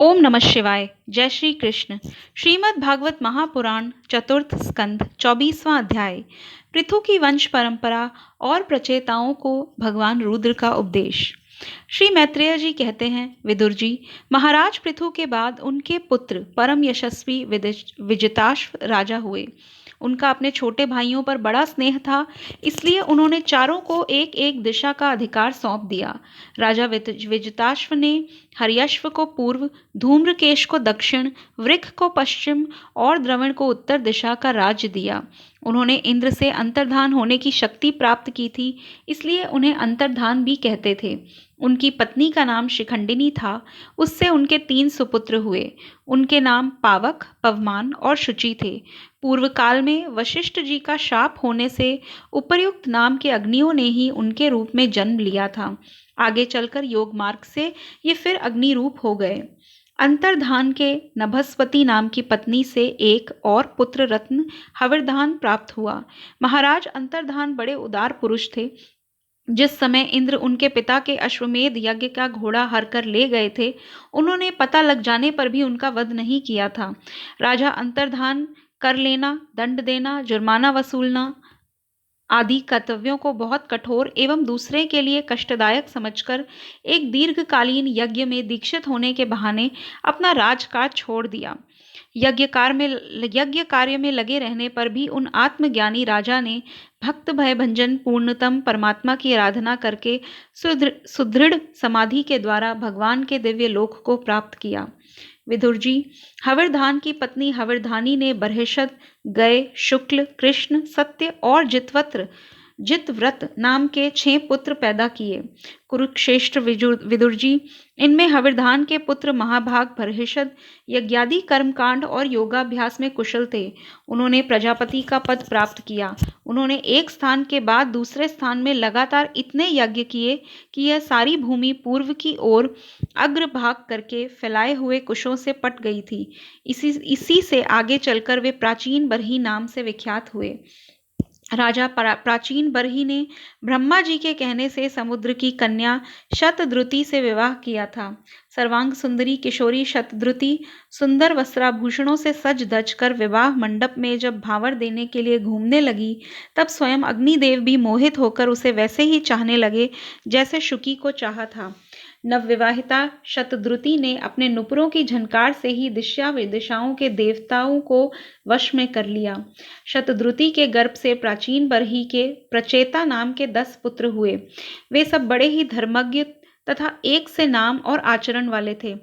ओम नमः शिवाय। जय श्री कृष्ण। श्रीमद् भागवत महापुराण चतुर्थ स्कंध 24वां अध्याय। पृथु की वंश परंपरा और प्रचेताओं को भगवान रुद्र का उपदेश। श्री मैत्रेय जी कहते हैं, विदुर जी, महाराज पृथु के बाद उनके पुत्र परम यशस्वी विजिताश्व राजा हुए। उनका अपने छोटे भाइयों पर बड़ा स्नेह था, इसलिए उन्होंने चारों को एक एक दिशा का अधिकार सौंप दिया। राजा विजिताश्व ने हर्यश्व को पूर्व, धूम्रकेश को दक्षिण, वृक्ष को पश्चिम और द्रवण को उत्तर दिशा का राज्य दिया। उन्होंने इंद्र से अंतर्धान होने की शक्ति प्राप्त की थी, इसलिए उन्हें अंतर्धान भी कहते थे। उनकी पत्नी का नाम शिखंडिनी था। उससे उनके 3 सुपुत्र हुए। उनके नाम पावक, पवमान और शुचि थे। पूर्व काल में वशिष्ठ जी का शाप होने से उपर्युक्त नाम के अग्नियों ने ही उनके रूप में जन्म लिया था। आगे चलकर योग मार्ग से ये फिर अग्नि रूप हो गए। अंतर्धान के नभस्वती नाम की पत्नी से एक और पुत्र रत्न हविर्धान प्राप्त हुआ। महाराज अंतर्धान बड़े उदार पुरुष थे। जिस समय इंद्र उनके पिता के अश्वमेध यज्ञ का घोड़ा हर कर ले गए थे, उन्होंने पता लग जाने पर भी उनका वध नहीं किया था। राजा अंतर्धान कर लेना, दंड देना, जुर्माना वसूलना आदि कर्तव्यों को बहुत कठोर एवं दूसरे के लिए कष्टदायक समझकर एक दीर्घकालीन यज्ञ में दीक्षित होने के बहाने अपना राजकाज छोड़ दिया। यज्ञ कार्य में लगे रहने पर भी उन आत्मज्ञानी राजा ने भक्त भय भंजन पूर्णतम परमात्मा की आराधना करके सुदृढ़ समाधि के द्वारा भगवान के दिव्य लोक को प्राप्त किया। विदुर जी, हविर्धान की पत्नी हविर्धानी ने बर्हिषद, गय, शुक्ल, कृष्ण, सत्य और जितव्रत नाम के 6 पुत्र पैदा किए। कुरुक्षेत्र विदुर जी, इनमें हविर्धान के पुत्र महाभाग बर्हिषद यज्ञादि कर्मकांड और योगाभ्यास में कुशल थे। उन्होंने प्रजापति का पद प्राप्त किया। उन्होंने एक स्थान के बाद दूसरे स्थान में लगातार इतने यज्ञ किए कि यह सारी भूमि पूर्व की ओर अग्रभाग करके फैलाए हुए कुशों से पट गई थी। इसी से आगे चलकर वे प्राचीन बरही नाम से विख्यात हुए। राजा प्राचीन बरही ने ब्रह्मा जी के कहने से समुद्र की कन्या शतद्रुति से विवाह किया था। सर्वांग सुंदरी किशोरी शतद्रुति सुंदर वस्त्राभूषणों से सज धज कर विवाह मंडप में जब भावर देने के लिए घूमने लगी, तब स्वयं अग्निदेव भी मोहित होकर उसे वैसे ही चाहने लगे जैसे शुकी को चाहा था। नवविवाहिता शतद्रुति ने अपने नुपुरों की झनकार से ही दिशा विदिशाओं के देवताओं को वश में कर लिया। शतद्रुति के गर्भ से प्राचीन बरही के प्रचेता नाम के 10 पुत्र हुए। वे सब बड़े ही धर्मज्ञ तथा एक से नाम और आचरण वाले थे।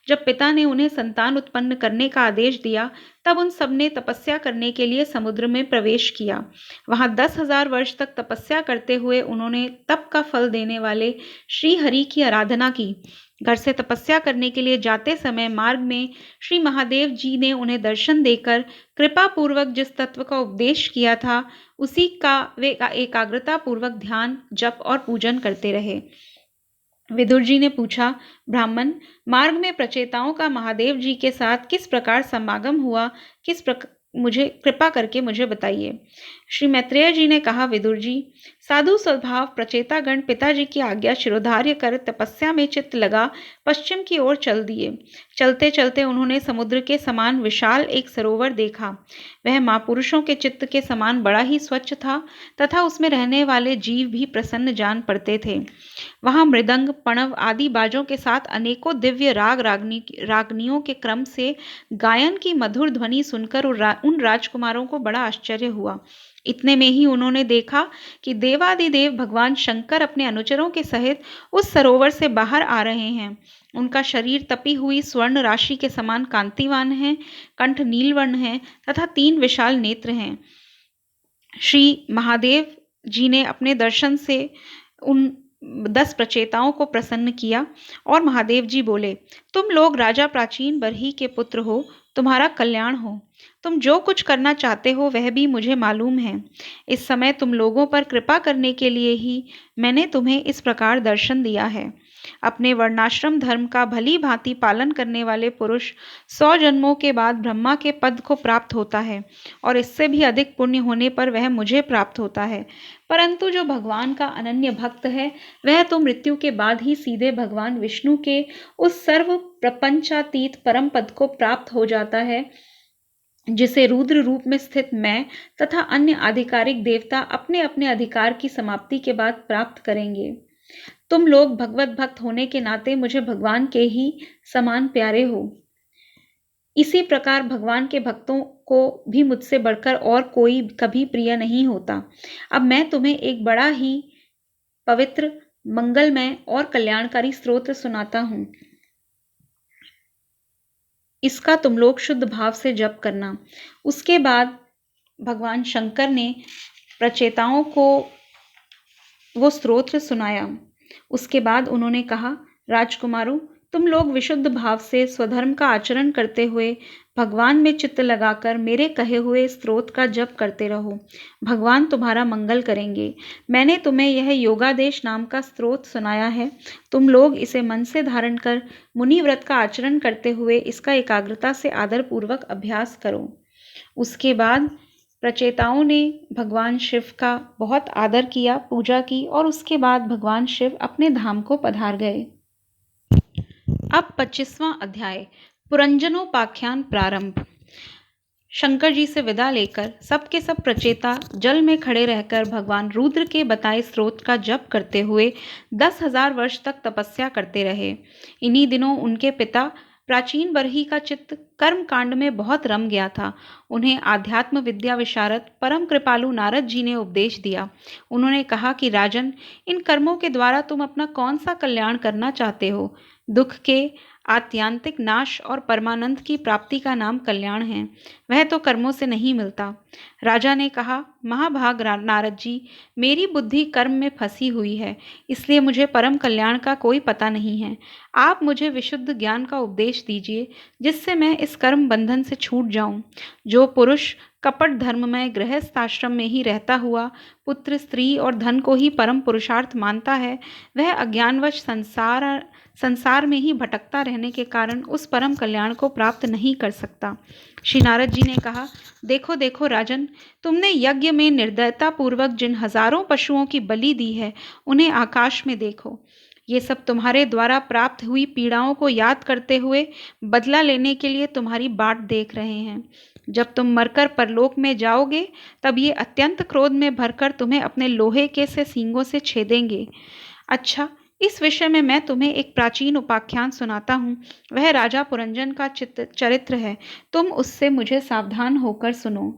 जब पिता ने उन्हें संतान उत्पन्न करने का आदेश दिया, तब उन सब ने तपस्या करने के लिए समुद्र में प्रवेश किया। वहां 10,000 वर्ष तक तपस्या करते हुए उन्होंने तप का फल देने वाले श्री हरि की आराधना की। घर से तपस्या करने के लिए जाते समय मार्ग में श्री महादेव जी ने उन्हें दर्शन देकर कृपा पूर्वक जिस तत्व का उपदेश किया था, उसी का वे एकाग्रता पूर्वक ध्यान, जप और पूजन करते रहे। विदुर जी ने पूछा, ब्राह्मण, मार्ग में प्रचेताओं का महादेव जी के साथ किस प्रकार समागम हुआ, मुझे कृपा करके मुझे बताइए। श्री मैत्रेय जी ने कहा, विदुर जी, साधु स्वभाव प्रचेतागण पिताजी की आज्ञा शिरोधार्य कर तपस्या में चित्त लगा पश्चिम की ओर चल दिए। चलते चलते उन्होंने समुद्र के समान विशाल एक सरोवर देखा। वह महापुरुषों के चित्त के समान बड़ा ही स्वच्छ था तथा उसमें रहने वाले जीव भी प्रसन्न जान पड़ते थे। वहां मृदंग, पणव आदि बाजों के साथ अनेकों दिव्य रागनियों के क्रम से गायन की मधुर ध्वनि सुनकर उन राजकुमारों को बड़ा आश्चर्य हुआ। इतने में ही उन्होंने देखा कि देवादिदेव भगवान शंकर अपने अनुचरों के सहित उस सरोवर से बाहर आ रहे हैं। उनका शरीर तपी हुई स्वर्ण राशि के समान कांतिवान है, कंठ नीलवर्ण है तथा 3 विशाल नेत्र हैं। श्री महादेव जी ने अपने दर्शन से उन 10 प्रचेताओं को प्रसन्न किया और महादेव जी बोले, तुम लोग राजा प्राचीन बरही के पुत्र हो, तुम्हारा कल्याण हो। तुम जो कुछ करना चाहते हो वह भी मुझे मालूम है। इस समय तुम लोगों पर कृपा करने के लिए ही मैंने तुम्हें इस प्रकार दर्शन दिया है। अपने वर्णाश्रम धर्म का भली भांति पालन करने वाले पुरुष 100 जन्मों के बाद ब्रह्मा के पद को प्राप्त होता है और इससे भी अधिक पुण्य होने पर वह मुझे प्राप्त होता है। परंतु जो भगवान का अनन्य भक्त है वह तो मृत्यु के बाद ही सीधे भगवान विष्णु के उस सर्व प्रपंचातीत परम पद को प्राप्त हो जाता है जिसे रुद्र रूप में स्थित मैं तथा अन्य आधिकारिक देवता अपने अपने अधिकार की समाप्ति के बाद प्राप्त करेंगे। तुम लोग भगवत भक्त होने के नाते मुझे भगवान के ही समान प्यारे हो। इसी प्रकार भगवान के भक्तों को भी मुझसे बढ़कर और कोई कभी प्रिय नहीं होता। अब मैं तुम्हें एक बड़ा ही पवित्र, मंगलमय और कल्याणकारी स्तोत्र सुनाता हूं। इसका तुम लोग शुद्ध भाव से जप करना। उसके बाद भगवान शंकर ने प्रचेताओं को वो स्तोत्र सुनाया। उसके बाद उन्होंने कहा, राजकुमारों, तुम लोग विशुद्ध भाव से स्वधर्म का आचरण करते हुए भगवान में चित्त लगाकर मेरे कहे हुए स्तोत्र का जप करते रहो। भगवान तुम्हारा मंगल करेंगे। मैंने तुम्हें यह योगादेश नाम का स्तोत्र सुनाया है। तुम लोग इसे मन से धारण कर मुनि व्रत का आचरण करते हुए इसका एकाग्रता से आदरपूर्वक अभ्यास करो। उसके बाद प्रचेताओं ने भगवान शिव का बहुत आदर किया, पूजा की और उसके बाद भगवान शिव अपने धाम को पधार गए। अब 25वां अध्याय, पुरंजनोपाख्यान प्रारंभ। शंकर जी से विदा लेकर सब के सब प्रचेता जल में खड़े रहकर भगवान रुद्र के बताए स्तोत्र का जप करते हुए 10,000 वर्ष तक तपस्या करते रहे। इन्हीं दिनों उनके पिता प्राचीन बरही का चित्त कर्म कांड में बहुत रम गया था। उन्हें आध्यात्म विद्या विशारद परम कृपालु नारद जी ने उपदेश दिया। उन्होंने कहा कि राजन, इन कर्मों के द्वारा तुम अपना कौन सा कल्याण करना चाहते हो? दुख के आत्यांतिक नाश और परमानंद की प्राप्ति का नाम कल्याण है। वह तो कर्मों से नहीं मिलता। राजा ने कहा, महाभाग नारद जी, मेरी बुद्धि कर्म में फंसी हुई है, इसलिए मुझे परम कल्याण का कोई पता नहीं है। आप मुझे विशुद्ध ज्ञान का उपदेश दीजिए जिससे मैं इस कर्म बंधन से छूट जाऊं। जो पुरुष कपट धर्ममय गृहस्थ आश्रम में ही रहता हुआ पुत्र, स्त्री और धन को ही परम पुरुषार्थ मानता है, वह अज्ञानवश संसार में ही भटकता रहने के कारण उस परम कल्याण को प्राप्त नहीं कर सकता। श्री नारद जी ने कहा, देखो देखो राजन, तुमने यज्ञ में निर्दयता पूर्वक जिन हजारों पशुओं की बलि दी है, उन्हें आकाश में देखो। ये सब तुम्हारे द्वारा प्राप्त हुई पीड़ाओं को याद करते हुए बदला लेने के लिए तुम्हारी बाट देख रहे हैं। जब तुम मरकर परलोक में जाओगे तब ये अत्यंत क्रोध में भरकर तुम्हें अपने लोहे के से सींगों से छेदेंगे। अच्छा, इस विषय में मैं तुम्हें एक प्राचीन उपाख्यान सुनाता हूँ। वह राजा पुरंजन का चरित्र है। तुम उससे मुझे सावधान होकर सुनो।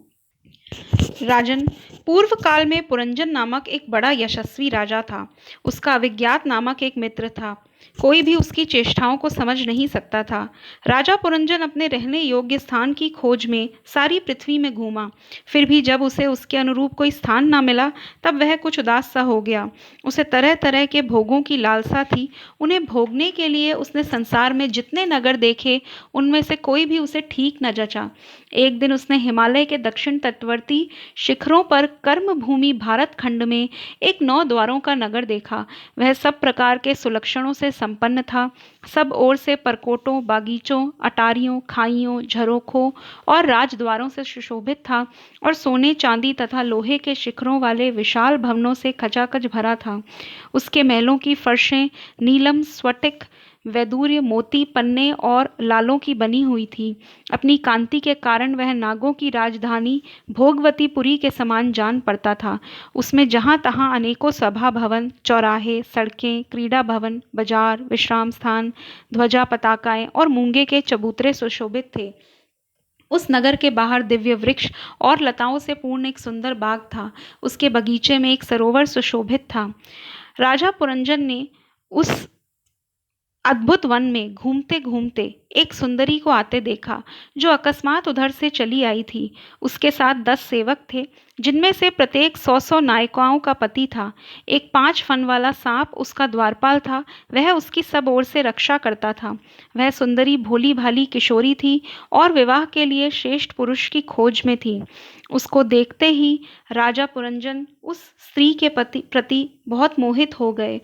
राजन, पूर्व काल में पुरंजन नामक एक बड़ा यशस्वी राजा था। उसका अविज्ञात नामक एक मित्र था। कोई भी उसकी चेष्टाओं को समझ नहीं सकता था। राजा पुरंजन अपने रहने योग्य स्थान की खोज में सारी पृथ्वी में घूमा, फिर भी जब उसे उसके अनुरूप कोई स्थान न मिला तब वह कुछ उदास सा हो गया। उसे तरह तरह के भोगों की लालसा थी। उन्हें भोगने के लिए उसने संसार में जितने नगर देखे उनमें से कोई भी उसे ठीक न जचा। एक दिन उसने हिमालय के दक्षिण तटवर्ती शिखरों पर कर्म भूमि भारत खंड में एक 9 द्वारों का नगर देखा। वह सब प्रकार के सुलक्षणों से संपन्न था। सब ओर से परकोटों, बागीचों, अटारियों, खाइयों, झरोखों और राजद्वारों से सुशोभित था और सोने, चांदी तथा लोहे के शिखरों वाले विशाल भवनों से खचाखच भरा था। उसके महलों की फर्शें नीलम, स्फटिक, वैदूर्य, मोती, पन्ने और लालों की बनी हुई थी। अपनी कांति के कारण वह नागों की राजधानी भोगवतीपुरी के समान जान पड़ता था। उसमें जहाँ तहाँ अनेकों सभा भवन, चौराहे, सड़कें, क्रीड़ा भवन, बाजार, विश्राम स्थान, ध्वजा, पताकाएं और मूंगे के चबूतरे सुशोभित थे। उस नगर के बाहर दिव्य वृक्ष और लताओं से पूर्ण एक सुंदर बाग था। उसके बगीचे में एक सरोवर सुशोभित था। राजा पुरंजन ने उस अद्भुत वन में घूमते घूमते एक सुंदरी को आते देखा जो अकस्मात उधर से चली आई थी। उसके साथ 10 सेवक थे जिनमें से प्रत्येक 100 नायिकाओं का पति था। एक 5 फन वाला सांप उसका द्वारपाल था। वह उसकी सब ओर से रक्षा करता था। वह सुंदरी भोली भाली किशोरी थी और विवाह के लिए श्रेष्ठ पुरुष की खोज में थी। उसको देखते ही राजा पुरंजन उस स्त्री के प्रति बहुत मोहित हो गए।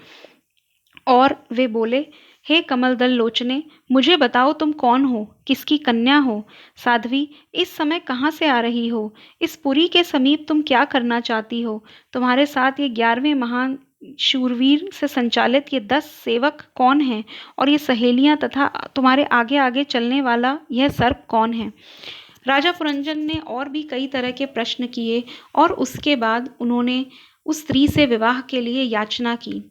और वे बोले, हे कमलदल लोचने, मुझे बताओ तुम कौन हो, किसकी कन्या हो? साध्वी, इस समय कहाँ से आ रही हो? इस पुरी के समीप तुम क्या करना चाहती हो? तुम्हारे साथ ये 11वें महान शूरवीर से संचालित ये 10 सेवक कौन हैं? और ये सहेलियां तथा तुम्हारे आगे आगे चलने वाला यह सर्प कौन है? राजा पुरंजन ने और भी कई तरह के प्रश्न किए और उसके बाद उन्होंने उस स्त्री से विवाह के लिए याचना की।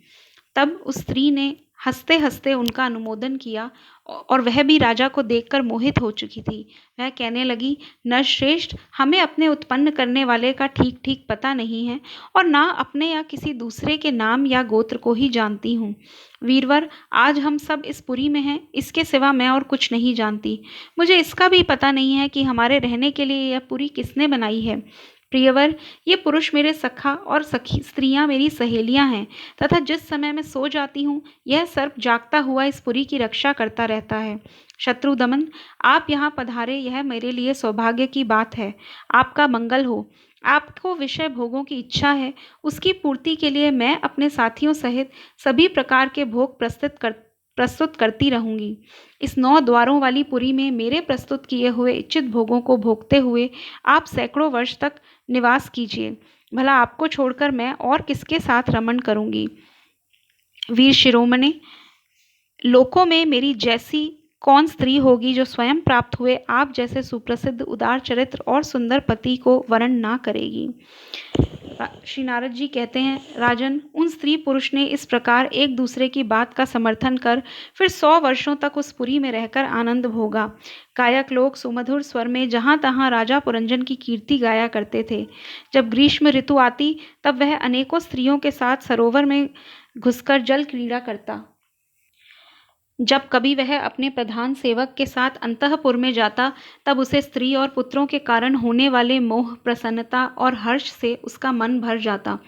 तब उस स्त्री ने हंसते हंसते उनका अनुमोदन किया और वह भी राजा को देखकर मोहित हो चुकी थी। वह कहने लगी, नरश्रेष्ठ, हमें अपने उत्पन्न करने वाले का ठीक ठीक पता नहीं है और ना अपने या किसी दूसरे के नाम या गोत्र को ही जानती हूँ। वीरवर, आज हम सब इस पुरी में हैं, इसके सिवा मैं और कुछ नहीं जानती। मुझे इसका भी पता नहीं है कि हमारे रहने के लिए यह पुरी किसने बनाई है। प्रियवर, ये पुरुष मेरे सखा और सखी स्त्रियां मेरी सहेलियां हैं तथा जिस समय मैं सो जाती हूँ यह सर्प जागता हुआ इस पुरी की रक्षा करता रहता है। शत्रु दमन, आप यहाँ पधारे, यह मेरे लिए सौभाग्य की बात है। आपका मंगल हो। आपको विषय भोगों की इच्छा है, उसकी पूर्ति के लिए मैं अपने साथियों सहित सभी प्रकार के भोग प्रस्तुत करती रहूंगी। इस 9 द्वारों वाली पुरी में मेरे प्रस्तुत किए हुए इच्छित भोगों को भोगते हुए आप सैकड़ों वर्ष तक निवास कीजिए। भला आपको छोड़कर मैं और किसके साथ रमण करूंगी? वीर शिरोमणि, लोकों में मेरी जैसी कौन स्त्री होगी जो स्वयं प्राप्त हुए आप जैसे सुप्रसिद्ध उदार चरित्र और सुंदर पति को वरण ना करेगी? श्री नारद जी कहते हैं, राजन, उन स्त्री पुरुष ने इस प्रकार एक दूसरे की बात का समर्थन कर फिर 100 वर्षों तक उस पुरी में रहकर आनंद भोगा। गायक लोग सुमधुर स्वर में जहां तहां राजा पुरंजन की कीर्ति गाया करते थे। जब ग्रीष्म ऋतु आती तब वह अनेकों स्त्रियों के साथ सरोवर में घुसकर जल क्रीड़ा करता। जब कभी वह अपने प्रधान सेवक के साथ अंतःपुर में जाता तब उसे स्त्री और पुत्रों के कारण होने वाले मोह, प्रसन्नता और हर्ष से उसका मन भर जाता।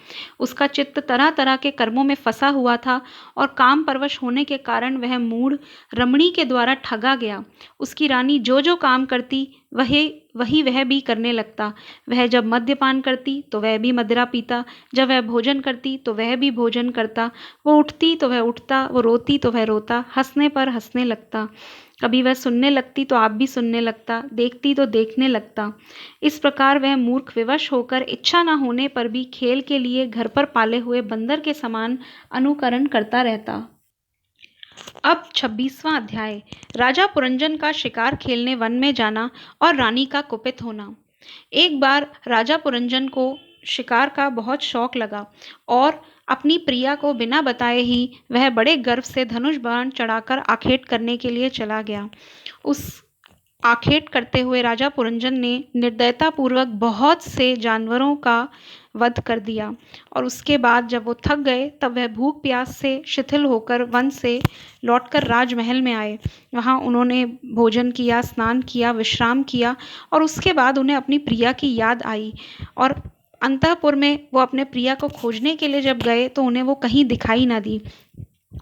उसका चित्त तरह तरह के कर्मों में फंसा हुआ था और काम परवश होने के कारण वह मूढ़ रमणी के द्वारा ठगा गया। उसकी रानी जो जो काम करती वही वह भी करने लगता। वह जब मद्यपान करती तो वह भी मदिरा पीता, जब वह भोजन करती तो वह भी भोजन करता, वो उठती तो वह उठता, वो रोती तो वह रोता, हंसने पर हंसने लगता। कभी वह सुनने लगती तो आप भी सुनने लगता, देखती तो देखने लगता। इस प्रकार वह मूर्ख विवश होकर इच्छा न होने पर भी खेल के लिए घर पर पाले हुए बंदर के समान अनुकरण करता रहता। अब 26वां अध्याय, राजा पुरंजन का शिकार खेलने वन में जाना और रानी का कुपित होना। एक बार राजा पुरंजन को शिकार का बहुत शौक लगा और अपनी प्रिया को बिना बताए ही वह बड़े गर्व से धनुष बाण चढ़ाकर आखेट करने के लिए चला गया। उस आखेट करते हुए राजा पुरंजन ने निर्दयतापूर्वक बहुत से जानवरों का वध कर दिया और उसके बाद जब वो थक गए तब वह भूख प्यास से शिथिल होकर वन से लौटकर राजमहल में आए। वहाँ उन्होंने भोजन किया, स्नान किया, विश्राम किया और उसके बाद उन्हें अपनी प्रिया की याद आई और अंतःपुर में वो अपने प्रिया को खोजने के लिए जब गए तो उन्हें वो कहीं दिखाई ना दी।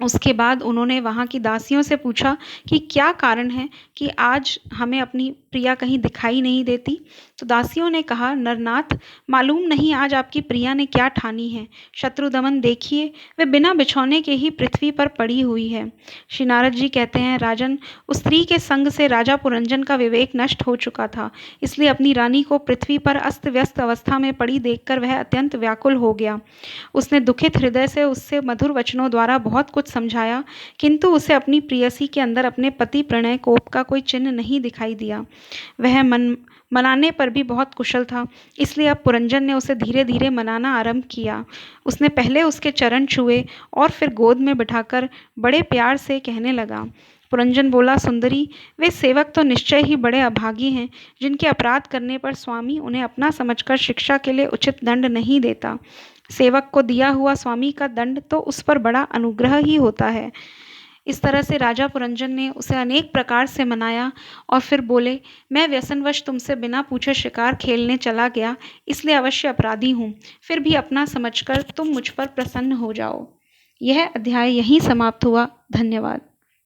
उसके बाद उन्होंने वहाँ की दासियों से पूछा कि क्या कारण है कि आज हमें अपनी प्रिया कहीं दिखाई नहीं देती। तो दासियों ने कहा, नरनाथ, मालूम नहीं आज आपकी प्रिया ने क्या ठानी है। शत्रुदमन, देखिए, वे बिना बिछौने के ही पृथ्वी पर पड़ी हुई है। श्री नारद जी कहते हैं, राजन, उस स्त्री के संग से राजा पुरंजन का विवेक नष्ट हो चुका था, इसलिए अपनी रानी को पृथ्वी पर अस्त व्यस्त अवस्था में पड़ी देखकर वह अत्यंत व्याकुल हो गया। उसने दुखित हृदय से उससे मधुर वचनों द्वारा बहुत कुछ समझाया, किंतु उसे अपनी प्रेयसी के अंदर अपने पति प्रणय कोप का कोई चिन्ह नहीं दिखाई दिया। वह मनाने पर भी बहुत कुशल था, इसलिए अब पुरंजन ने उसे धीरे धीरे मनाना आरंभ किया। उसने पहले उसके चरण छुए और फिर गोद में बिठाकर बड़े प्यार से कहने लगा। पुरंजन बोला, सुंदरी, वे सेवक तो निश्चय ही बड़े अभागी हैं, जिनके अपराध करने पर स्वामी उन्हें अपना समझकर शिक्षा के लिए उचित दंड नहीं देता। सेवक को दिया हुआ स्वामी का दंड तो उस पर बड़ा अनुग्रह ही होता है। इस तरह से राजा पुरंजन ने उसे अनेक प्रकार से मनाया और फिर बोले, मैं व्यसनवश तुमसे बिना पूछे शिकार खेलने चला गया, इसलिए अवश्य अपराधी हूँ, फिर भी अपना समझकर तुम मुझ पर प्रसन्न हो जाओ। यह अध्याय यहीं समाप्त हुआ। धन्यवाद।